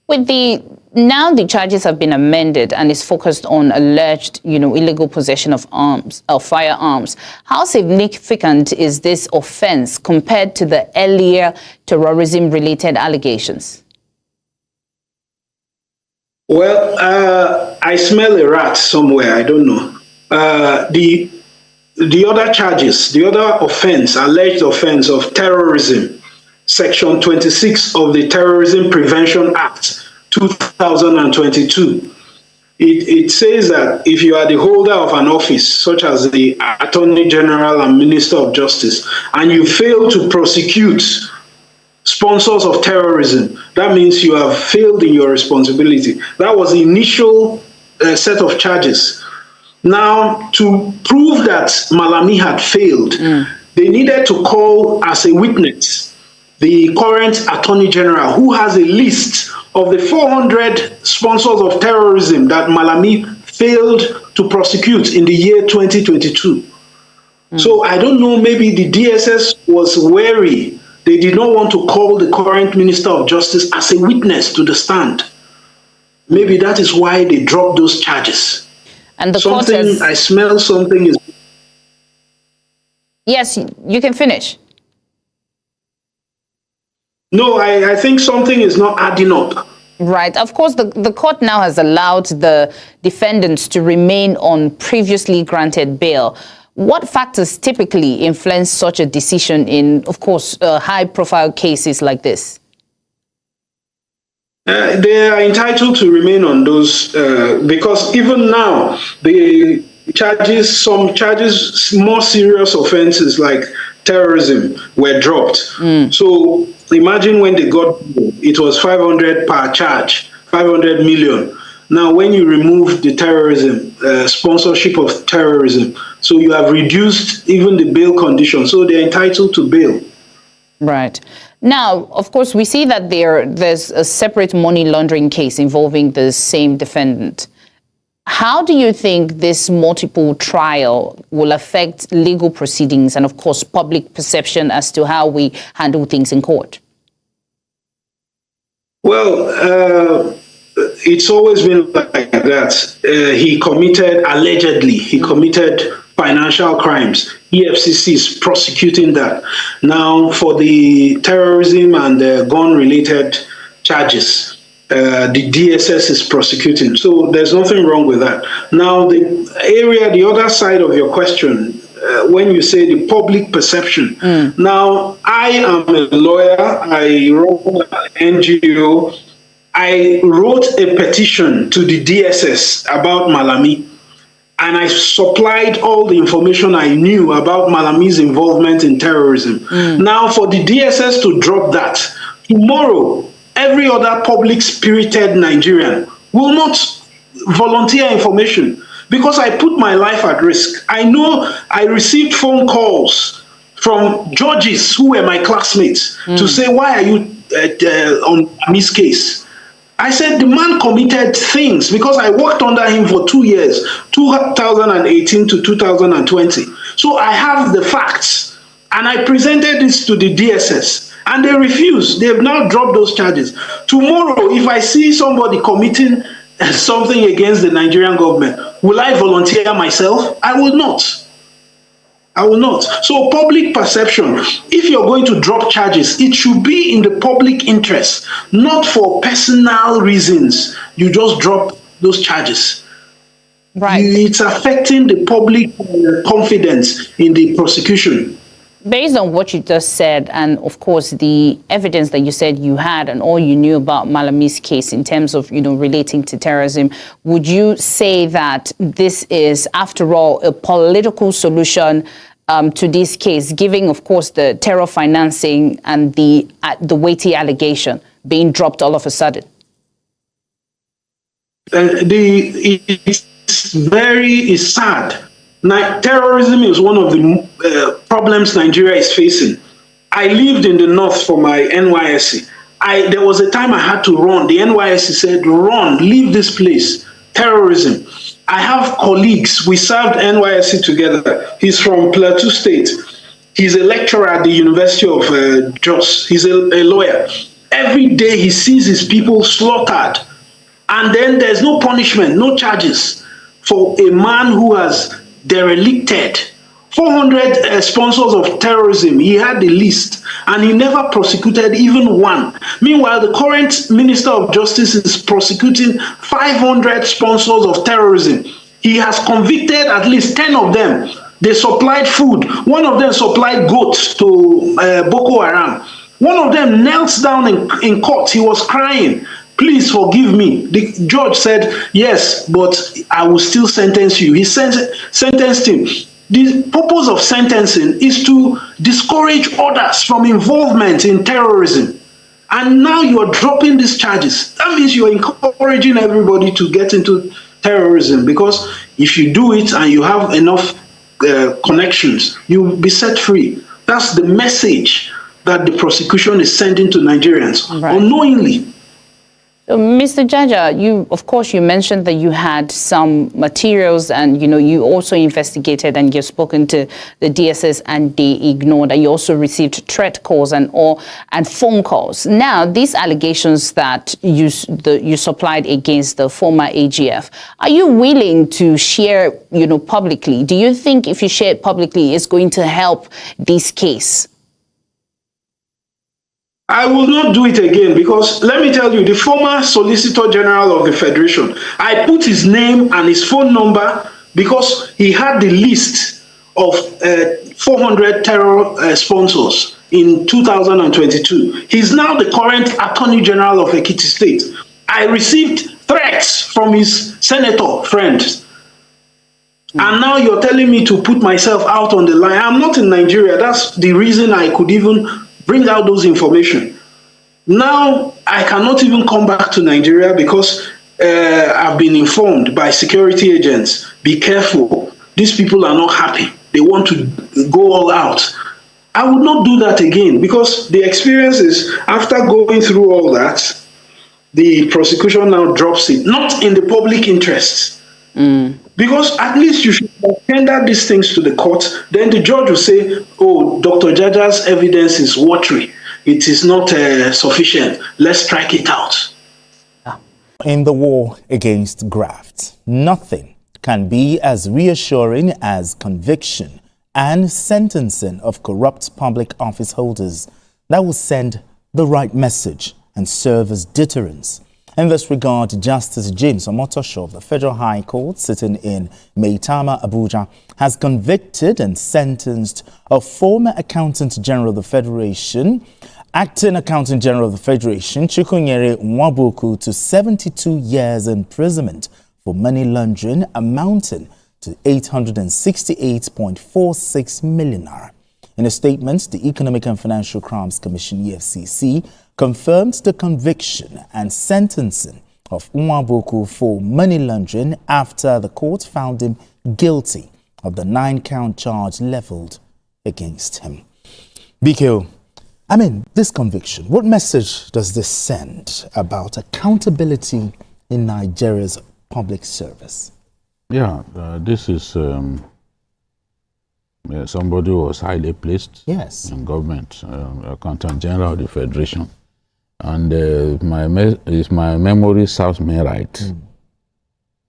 Now the charges have been amended and is focused on alleged, illegal possession of firearms. How significant is this offense compared to the earlier terrorism-related allegations? Well, I smell a rat somewhere. I don't know. The other charges, the other offense, alleged offense of terrorism, Section 26 of the Terrorism Prevention Act 2022. It says that if you are the holder of an office, such as the Attorney General and Minister of Justice, and you fail to prosecute sponsors of terrorism, that means you have failed in your responsibility. That was the initial set of charges. Now, to prove that Malami had failed, they needed to call as a witness the current Attorney General, who has a list of the 400 sponsors of terrorism that Malami failed to prosecute in the year 2022. So I don't know, maybe the DSS was wary. They did not want to call the current Minister of Justice as a witness to the stand. Maybe that is why they dropped those charges. And the court has... I smell something is... Yes, you can finish. No, I think something is not adding up. Right. Of course, the court now has allowed the defendants to remain on previously granted bail. What factors typically influence such a decision in, of course, high-profile cases like this? They are entitled to remain on those because even now, the charges, some charges, more serious offenses like terrorism were dropped. So imagine when they got, it was 500 per charge, 500 million. Now, when you remove the terrorism, sponsorship of terrorism, so you have reduced even the bail condition. So they're entitled to bail. Right. Now, of course, we see that there's a separate money laundering case involving the same defendant. How do you think this multiple trial will affect legal proceedings and, of course, public perception as to how we handle things in court? Well, it's always been like that. Allegedly, he committed financial crimes. EFCC is prosecuting that. Now, for the terrorism and the gun-related charges, the DSS is prosecuting. So there's nothing wrong with that. Now, the other side of your question, when you say the public perception. Now, I am a lawyer. I run an NGO. I wrote a petition to the DSS about Malami, and I supplied all the information I knew about Malami's involvement in terrorism. Now, for the DSS to drop that, tomorrow, every other public-spirited Nigerian will not volunteer information because I put my life at risk. I know I received phone calls from judges who were my classmates to say, why are you on Malami's case? I said the man committed things because I worked under him for 2 years, 2018 to 2020. So I have the facts, and I presented this to the DSS, and they refused. They have now dropped those charges. Tomorrow, if I see somebody committing something against the Nigerian government, will I volunteer myself? I will not. I will not. So public perception, if you're going to drop charges, it should be in the public interest, not for personal reasons. You just drop those charges. Right. It's affecting the public confidence in the prosecution. Based on what you just said, and of course the evidence that you said you had and all you knew about Malami's case in terms of, relating to terrorism, would you say that this is, after all, a political solution to this case, giving, of course, the terror financing and the weighty allegation being dropped all of a sudden? It's sad. Terrorism is one of the problems Nigeria is facing. I lived in the north for my NYSC. There was a time I had to run. The NYSC said, run, leave this place. Terrorism. I have colleagues. We served NYSC together. He's from Plateau State. He's a lecturer at the University of Jos. He's a lawyer. Every day he sees his people slaughtered. And then there's no punishment, no charges for a man who has derelicted 400 sponsors of terrorism. He had the list, and he never prosecuted even one. Meanwhile, the current Minister of Justice is prosecuting 500 sponsors of terrorism. He has convicted at least 10 of them. They supplied food. One of them supplied goats to Boko Haram. One of them knelt down in court. He was crying, please forgive me. The judge said, yes, but I will still sentence you. He sentenced him. The purpose of sentencing is to discourage others from involvement in terrorism. And now you're dropping these charges. That means you're encouraging everybody to get into terrorism, because if you do it and you have enough connections, you'll be set free. That's the message that the prosecution is sending to Nigerians unknowingly. Mr. Jaja, of course, you mentioned that you had some materials and, you also investigated and you've spoken to the DSS and they ignored, and you also received threat calls and phone calls. Now, these allegations that you supplied against the former AGF, are you willing to share, publicly? Do you think if you share it publicly, it's going to help this case? I will not do it again because let me tell you, the former Solicitor General of the Federation, I put his name and his phone number because he had the list of 400 terror sponsors in 2022. He's now the current Attorney General of Ekiti State. I received threats from his senator friends. And now you're telling me to put myself out on the line. I'm not in Nigeria. That's the reason I could even bring out those information. Now, I cannot even come back to Nigeria because I've been informed by security agents, be careful, these people are not happy. They want to go all out. I would not do that again because the experience is after going through all that, the prosecution now drops it, not in the public interest. Because at least you should tender these things to the court. Then the judge will say, oh, Dr. Jaja's evidence is watery. It is not sufficient. Let's strike it out. In the war against graft, nothing can be as reassuring as conviction and sentencing of corrupt public office holders that will send the right message and serve as deterrence. In this regard, Justice James Omotosho of the Federal High Court, sitting in Maitama, Abuja, has convicted and sentenced a former Accountant General of the Federation, Acting Accountant General of the Federation, Chukwunyere Nwabuku, to 72 years imprisonment for money laundering amounting to 868.46 million naira. In a statement, the Economic and Financial Crimes Commission, EFCC, confirmed the conviction and sentencing of Nwabuku for money laundering after the court found him guilty of the 9-count charge leveled against him. BKO, this conviction, what message does this send about accountability in Nigeria's public service? Yeah, this is somebody who was highly placed in government, Accountant General of the Federation. And if my memory serves me right,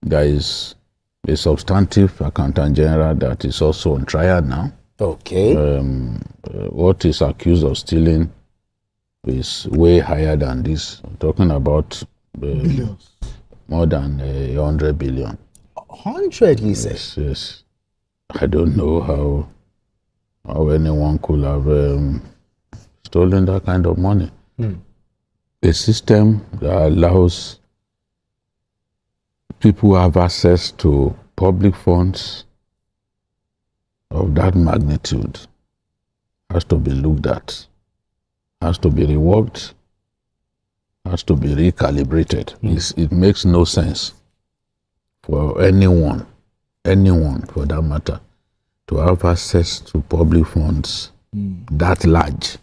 there is a substantive Accountant General that is also on trial now. Okay. What is accused of stealing is way higher than this. I'm talking about more than 100 billion. 100, you say? Yes. I don't know how anyone could have stolen that kind of money. A system that allows people who have access to public funds of that magnitude has to be looked at, has to be reworked, has to be recalibrated. It makes no sense for anyone for that matter, to have access to public funds that large.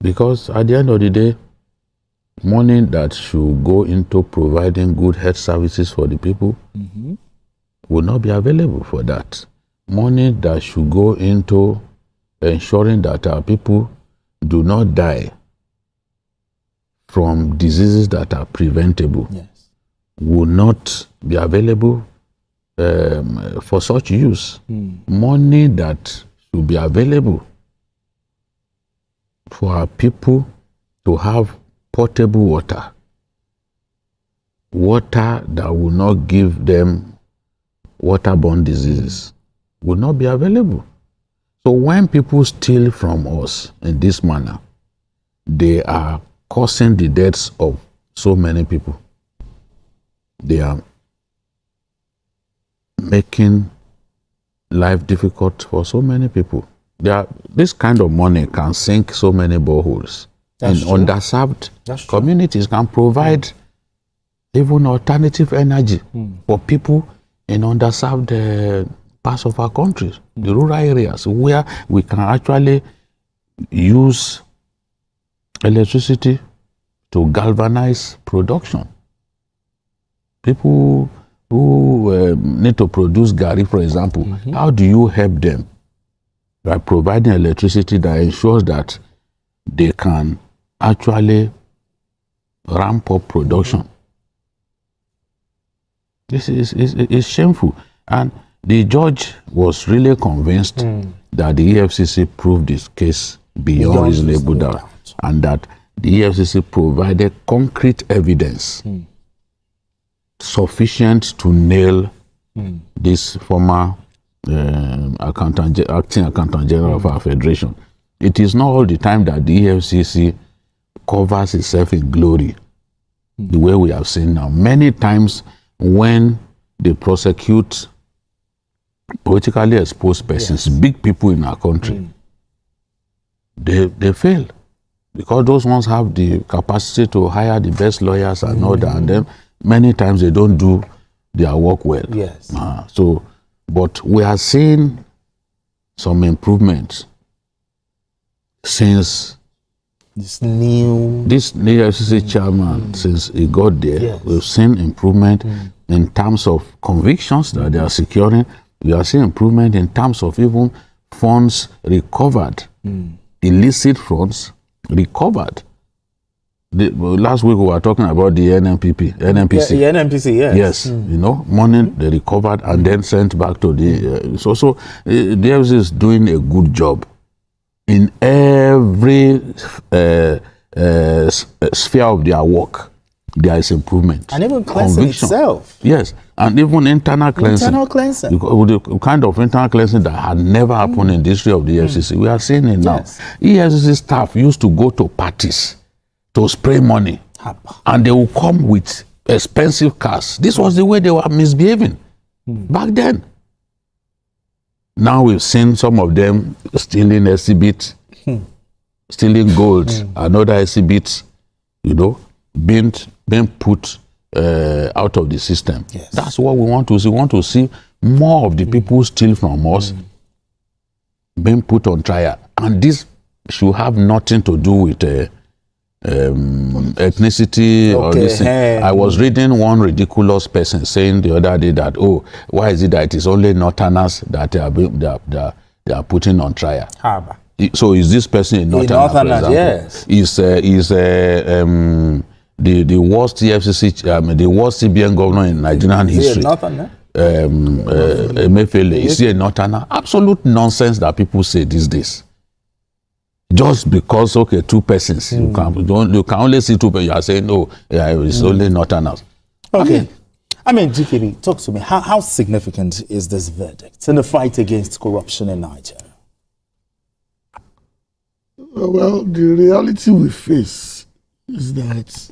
Because at the end of the day, money that should go into providing good health services for the people will not be available for that. Money that should go into ensuring that our people do not die from diseases that are preventable will not be available for such use. Money that should be available for our people to have potable water that will not give them waterborne diseases, will not be available. So when people steal from us in this manner, they are causing the deaths of so many people. They are making life difficult for so many people. This kind of money can sink so many boreholes. And underserved communities can provide even alternative energy for people in underserved parts of our country, the rural areas where we can actually use electricity to galvanize production. People who need to produce gari, for example, how do you help them? By providing electricity that ensures that they can actually ramp up production. This is shameful. And the judge was really convinced that the EFCC proved this case beyond reasonable doubt, and that the EFCC provided concrete evidence sufficient to nail this former acting accountant general of our federation. It is not all the time that the EFCC covers itself in glory, the way we have seen now. Many times when they prosecute politically exposed persons, big people in our country, they fail, because those ones have the capacity to hire the best lawyers and all that, and then many times they don't do their work well. Yes. But we are seeing some improvements since this new FCC chairman, since he got there. Yes. We've seen improvement in terms of convictions that they are securing. We are seeing improvement in terms of even funds recovered, illicit funds recovered. Last week we were talking about the NNPC. the NNPC, yes. Yes, you know, money they recovered and then sent back to the. The FCC is doing a good job in every sphere of their work. There is improvement. And even cleansing itself. Yes, and even internal cleansing. Internal cleansing. With the kind of internal cleansing that had never happened in the history of the FCC. We are seeing it now. Yes. EFCC staff used to go to parties to spray money, and they will come with expensive cars. This was the way they were misbehaving back then. Now we've seen some of them stealing exhibits, stealing gold, and other exhibits, you know, being put out of the system. Yes. That's what we want to see. We want to see more of the people who steal from us being put on trial. And this should have nothing to do with ethnicity or this thing. I was reading one ridiculous person saying the other day that, oh, why is it that it is only Northerners that they are putting on trial? So is this person a Northerner, for example? Yes. Is the worst EFCC, the worst CBN governor in Nigerian history? Emefiele, is he a Northerner? Absolute nonsense that people say these days. Just because, okay, two persons, you can only see two persons, you are saying, no, it's only Northerners. Okay. I mean, GKB, talk to me. How significant is this verdict in the fight against corruption in Nigeria? Well, the reality we face is that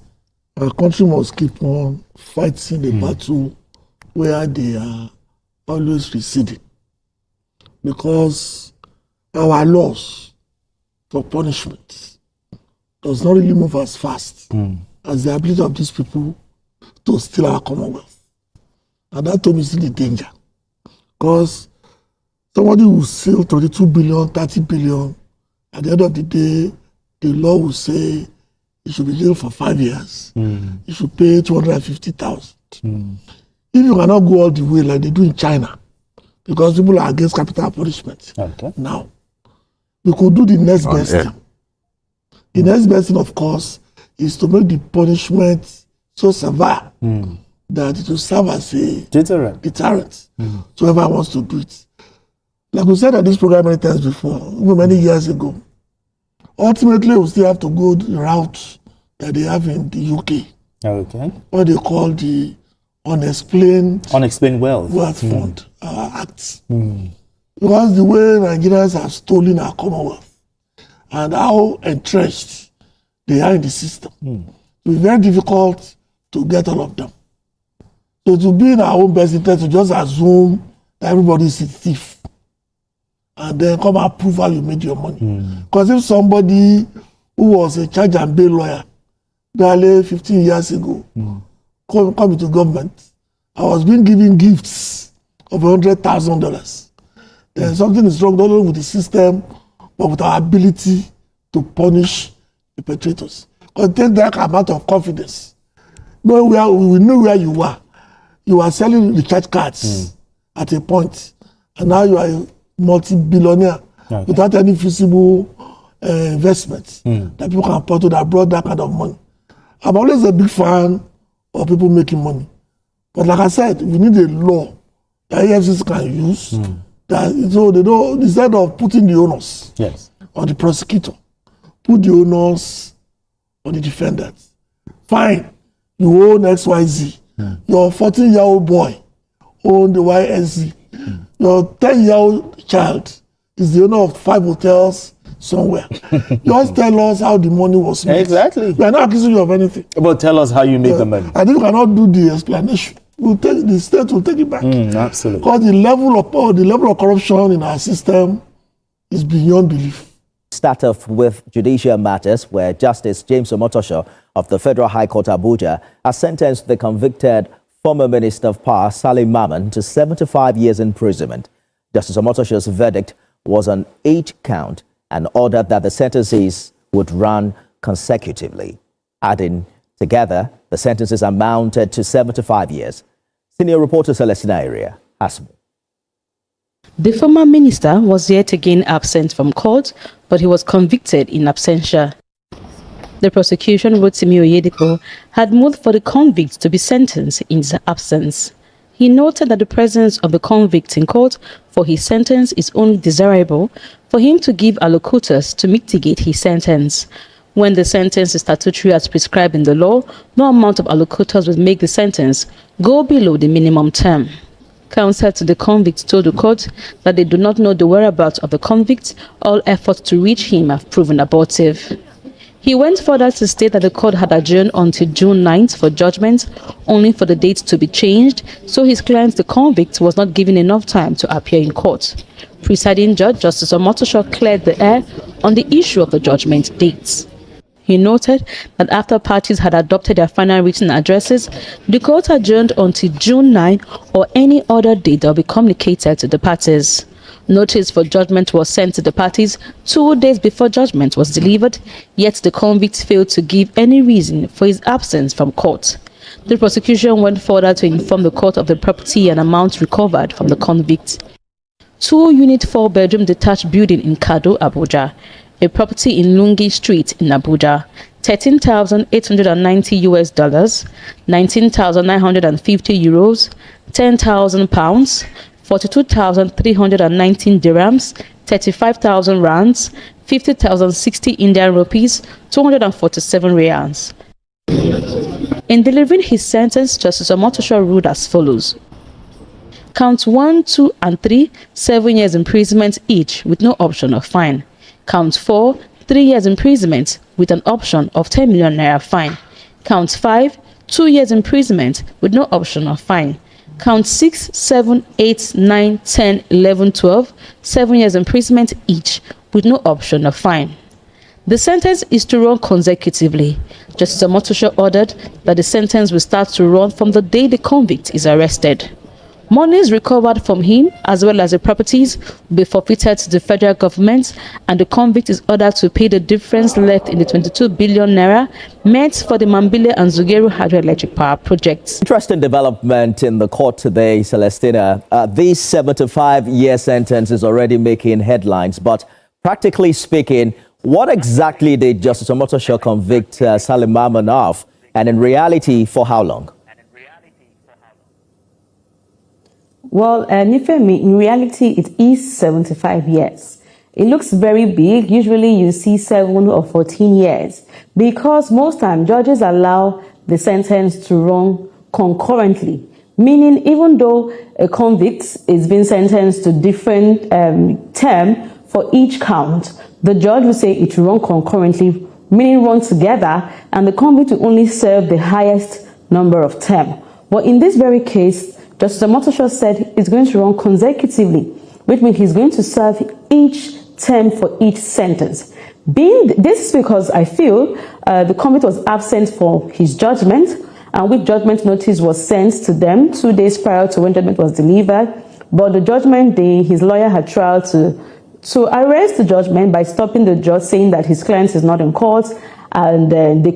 our country must keep on fighting the battle where they are always receding. Because our laws for punishment does not really move as fast as the ability of these people to steal our commonwealth. And that to me is the danger. Because somebody will steal 22 billion, 30 billion, at the end of the day, the law will say he should be jailed for 5 years. He should pay 250,000. If you cannot go all the way like they do in China, because people are against capital punishment. Okay. Now, we could do the next best thing. The next best thing, of course, is to make the punishment so severe that it will serve as a deterrent. So whoever wants to do it. Like we said at this program many times before, even many years ago, ultimately we still have to go the route that they have in the UK. Okay. What they call the Unexplained Wealth Fund Act. Because the way Nigerians have stolen our commonwealth and how entrenched they are in the system, it will be very difficult to get all of them. So it will be in our own best interest to just assume that everybody is a thief and then come and prove how you made your money. Because if somebody who was a charge and bail lawyer barely 15 years ago come into government, I was being given gifts of $100,000. Then something is wrong not only with the system, but with our ability to punish the perpetrators. Because take that amount of confidence. We know where you were. You were selling recharge cards at a point, and now you are a multi-billionaire without any feasible investments that people can afford to that brought that kind of money. I'm always a big fan of people making money. But like I said, we need a law that EFCC can use so they don't, instead of putting the onus on the prosecutor, put the onus on the defendants. Fine, you own XYZ. Your 14-year-old boy owned the YSZ. Your 10-year-old child is the owner of 5 hotels somewhere. Just tell us how the money was made. Exactly. We are not accusing you of anything. But tell us how you made the money. I think we cannot do the explanation. The state will take it back. Absolutely. Because the level of corruption in our system is beyond belief. Start off with judicial matters where Justice James Omotosho of the Federal High Court Abuja has sentenced the convicted former Minister of Power, Salim Maman, to 75 years imprisonment. Justice Omotosho's verdict was on 8 count and ordered that the sentences would run consecutively. Adding together, the sentences amounted to 75 years. Senior reporter Celestina Area has more. The former minister was yet again absent from court, but he was convicted in absentia. The prosecution, Rotimi Oyedepo, had moved for the convict to be sentenced in his absence. He noted that the presence of the convict in court for his sentence is only desirable for him to give allocators to mitigate his sentence. When the sentence is statutory as prescribed in the law, no amount of allocators will make the sentence go below the minimum term. Counsel to the convict told the court that they do not know the whereabouts of the convict. All efforts to reach him have proven abortive. He went further to state that the court had adjourned until June 9th for judgment, only for the date to be changed, so his client, the convict, was not given enough time to appear in court. Presiding Judge Justice Omotosho cleared the air on the issue of the judgment dates. He noted that after parties had adopted their final written addresses, the court adjourned until June 9 or any other date that will be communicated to the parties. Notice for judgment was sent to the parties 2 days before judgment was delivered, yet the convict failed to give any reason for his absence from court. The prosecution went further to inform the court of the property and amounts recovered from the convict. 2-unit 4-bedroom detached building in Kado, Abuja. A property in Lungi Street in Abuja, $13,890, 19,950 euros, 10,000 pounds, 42,319 dirhams, 35,000 rands, 50,060 Indian rupees, 247 riyals. In delivering his sentence, Justice Omotosho ruled as follows. Counts 1, 2, and 3, 7 years imprisonment each with no option of fine. Count 4, 3 years imprisonment with an option of 10 million naira fine. Count 5, 2 years imprisonment with no option of fine. Count 6, 7, 8, 9, 10, 11, 12, 7 years imprisonment each with no option of fine. The sentence is to run consecutively. Justice Omotosho ordered that the sentence will start to run from the day the convict is arrested. Monies recovered from him, as well as the properties, will be forfeited to the federal government, and the convict is ordered to pay the difference left in the 22 billion naira meant for the Mambile and Zugeru hydroelectric power projects. Interesting development in the court today, Celestina. This 75-year sentence is already making headlines, but practically speaking, what exactly did Justice Omotosho convict Salim Maman of, and in reality, for how long? Well, Nifemi, in reality, it is 75 years. It looks very big. Usually you see 7 or 14 years because most times judges allow the sentence to run concurrently, meaning even though a convict is being sentenced to different term for each count, the judge will say it will run concurrently, meaning run together, and the convict will only serve the highest number of term. But in this very case, Justice Omotosho said it's going to run consecutively, which means he's going to serve each term for each sentence. This is because I feel the convict was absent for his judgment, and which judgment notice was sent to them 2 days prior to when judgment was delivered. But the judgment day, his lawyer had tried to arrest the judgment by stopping the judge, saying that his client is not in court, and they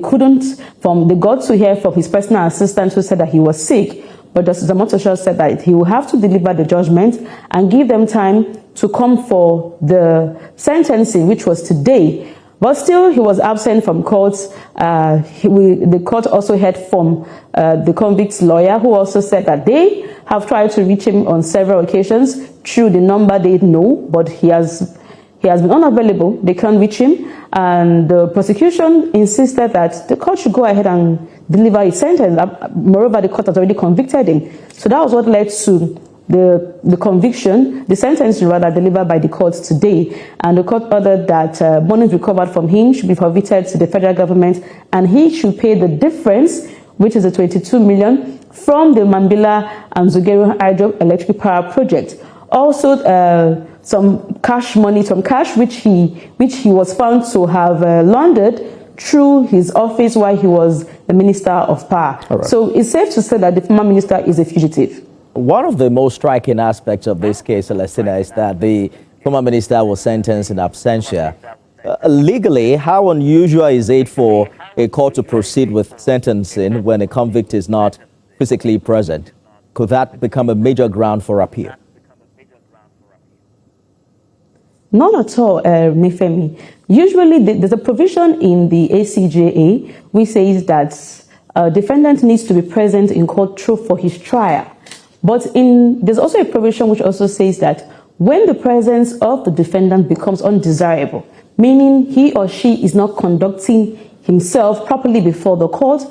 got to hear from his personal assistant who said that he was sick. But Justice Omotosho said that he will have to deliver the judgment and give them time to come for the sentencing, which was today. But still, he was absent from court. The court also heard from the convict's lawyer, who also said that they have tried to reach him on several occasions through the number they know, but he has been unavailable. They can't reach him. And the prosecution insisted that the court should go ahead and deliver his sentence. Moreover, the court has already convicted him. So that was what led to the conviction, the sentence rather, delivered by the court today. And the court ordered that monies recovered from him should be forfeited to the federal government, and he should pay the difference, which is the 22 million, from the Mambila and Zugero hydroelectric power project. Also, some cash which he was found to have laundered through his office while he was the Minister of Power. Right. So it's safe to say that the former minister is a fugitive. One of the most striking aspects of this case, Celestina, is that the former minister was sentenced in absentia. Legally, how unusual is it for a court to proceed with sentencing when a convict is not physically present? Could that become a major ground for appeal? Not at all, Nifemi. Usually, there's a provision in the ACJA which says that a defendant needs to be present in court for his trial. But there's also a provision which also says that when the presence of the defendant becomes undesirable, meaning he or she is not conducting himself properly before the court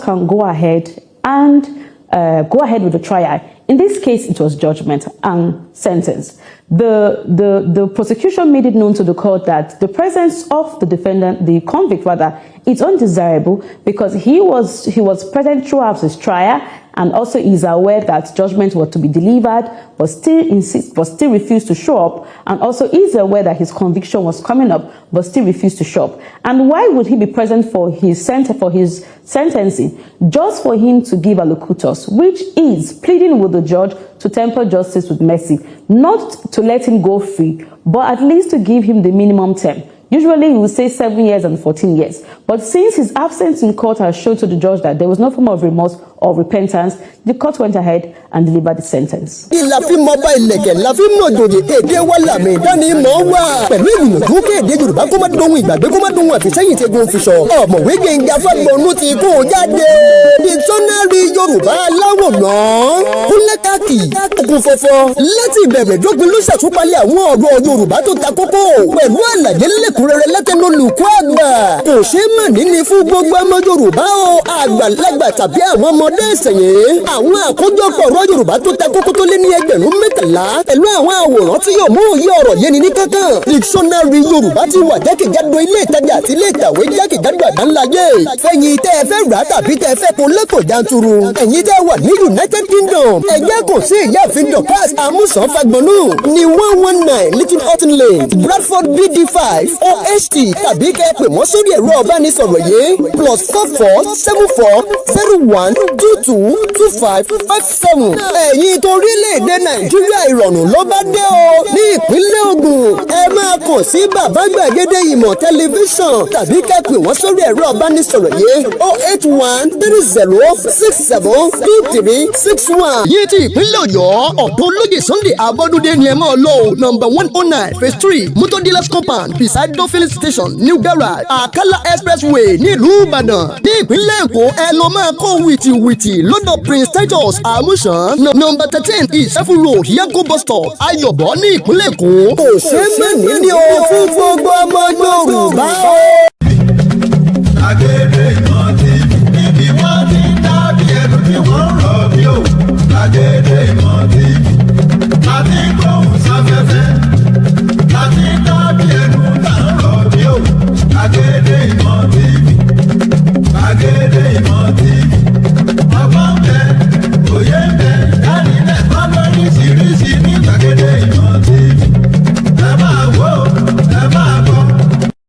can go ahead with the trial. In this case, it was judgment and sentence. The prosecution made it known to the court that the presence of the defendant, the convict rather, is undesirable because he was present throughout his trial, and also is aware that judgment was to be delivered, but still refused to show up, and also is aware that his conviction was coming up, but still refused to show up. And why would he be present for his sentencing? Just for him to give allocutus, which is pleading with the judge to temper justice with mercy, not to let him go free, but at least to give him the minimum term. Usually we would say 7 years and 14 years. But since his absence in court has shown to the judge that there was no form of remorse or repentance, the court went ahead and delivered the sentence. Àwọn àkójọpọ̀ ọ̀rọ̀ Yorùbá tó ta kókó tó lé ní ẹgbẹ̀rún mẹ́tàlá pẹ̀lú àwọn àwòrán tí yóò mú òye ọ̀rọ̀ yéni ní kankan. Dictionary Yorùbá ti wà jákèjádò ilé ìtajà àti ilé ìkàwé jákèjádò àgbáńláyé. Fẹ̀yìn tẹ́ ẹ fẹ́ rà tàbí tẹ́ ẹ fẹ́ kó lẹ́kọ̀ọ́ janturu. Ẹ̀yin tẹ́ wà ní United Kingdom. Ẹgbẹ́ kò sí ìyáàfin Dorcas Amusan Fagbonu ní 119 Little Houghton Lane, Bradford BD5 OHT tàbí kẹ́ ẹ pè wọ́n sórí ẹ̀rọ ọ̀bánisọ̀rọ̀ yìí +447412225557. Ẹ̀yin torílẹ̀-èdè Nàìjíríà ìrọ̀rùn ló bá dé o. Ní ìpínlẹ̀ Ògùn, ẹ máa kàn sí Bàbá Gbàgede Ìmọ̀ Tẹlifíṣàn tàbí ká pè wọ́n sórí ẹ̀rọ ìbánisọ̀rọ̀ yìí 08130602361. Yìí ti ìpínlẹ̀ Ọ̀yọ́, ọ̀dọ́ olóyè Sunday Abọ́dúndé ni ẹ máa lọ number 109 phase 3 Motor Dealers Compound beside Dolphin Station New Garage Akala Expressway nílùú Ìbàdàn. Ní ìpínlẹ̀ Èkó, ẹ lọ máa kó wìtìwìtì lọ́dọ̀ Prince Titus Amusan number 13 Ìṣẹ́fù Road Yago bus stop Ayọ̀bọ̀ ní ìpínlẹ̀ Èkó. Kò ṣe é mẹ́rin ní o fún gbogbo ọmọ Yorùbá o. Gbàgede Ìmọ̀ TV ibi wọ́n ti ń dábìí ẹ̀rù tí wọ́n rọ̀ bí o. Gbàgede Ìmọ̀ TV láti gbóhùn sáfẹ́fẹ́ láti dábìí ẹ̀rù tá ń rọ̀ bí o. Gbàgede Ìmọ̀ TV Gbàgede Ìmọ̀ TV.